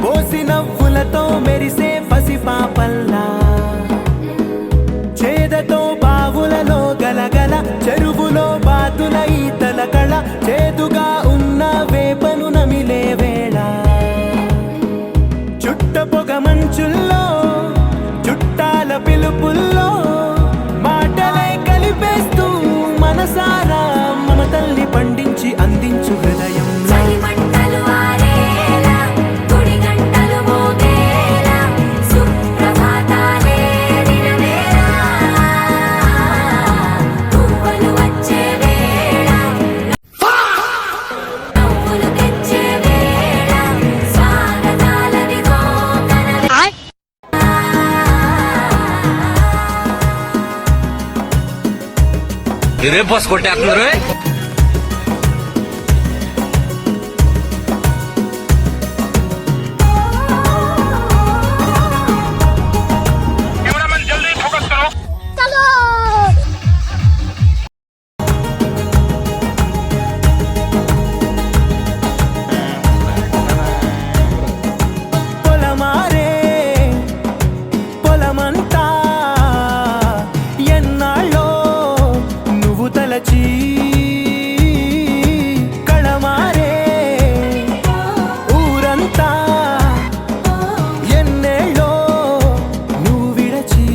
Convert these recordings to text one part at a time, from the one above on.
పోసి నవ్వులతో మెరిసే పసిపాపల్లా చేదతో బావులలో గలగల చెరువులో బాతుల ఈతల కళ చేదుగా ఉన్న వేపను నమిలే వేళ చుట్ట పొగ మంచుల్లో చుట్టాల పిలుపుల్లో మాటలే కలిపేస్తూ మనసారా మమతల్ని పండించి అందించు హృదయం బస్ కొట్టేస్తున్నారు. కళమారే ఊరంతా ఎన్నేళ్ళో నువ్వు విడచి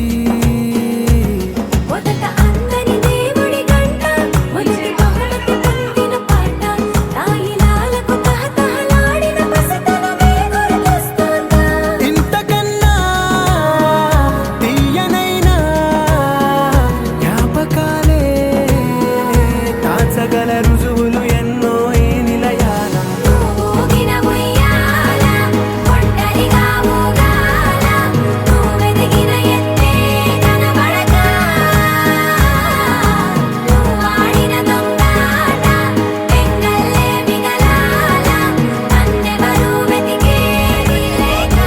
మొదట అందని దేవుడి గంట మొదటి బహుమతి పొందిన పాట తాయిలాలకు తహతహలాడిన పసితనమే గుర్తొస్తుందా ఇంతకన్నా తీయనైనా జ్ఞాపకాలే తాచగల రుజువులు ఎన్నో ఈ నిలయాల ఊగిన ఉయ్యాల ఒంటరిగా ఊగాల నువ్వెదిగిన ఎత్తే కనబడక నువ్వాడిన దొంగాట పెంగల్లే మిగలాల నన్నెవరూ వెతికేది లేక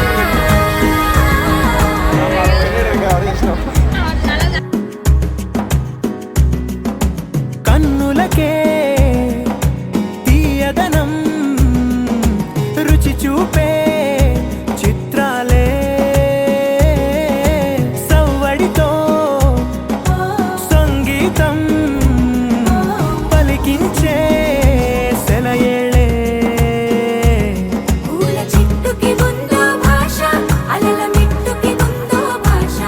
కన్నులకే తీయదనం రుచి చూపే చిత్రాలే సవ్వడితో సంగీతం పలికించే సెలయేళే పూల చెట్టుకి ఉందో భాష అలల మిట్టుకి ఉందో భాష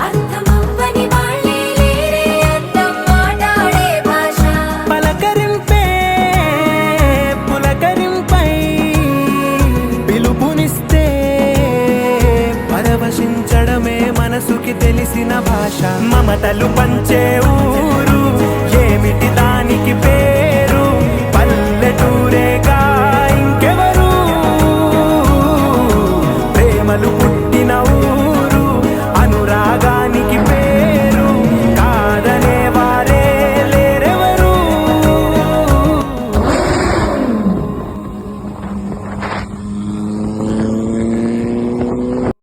అర్థమవ్వని వాళ్ళే లేరే అర్థం మాట్లాడే భాష పలకరింపే పులకరింపై పిలుపునిస్తే పరవశించడమే మనసుకి తెలిసిన భాష మమతలు పంచే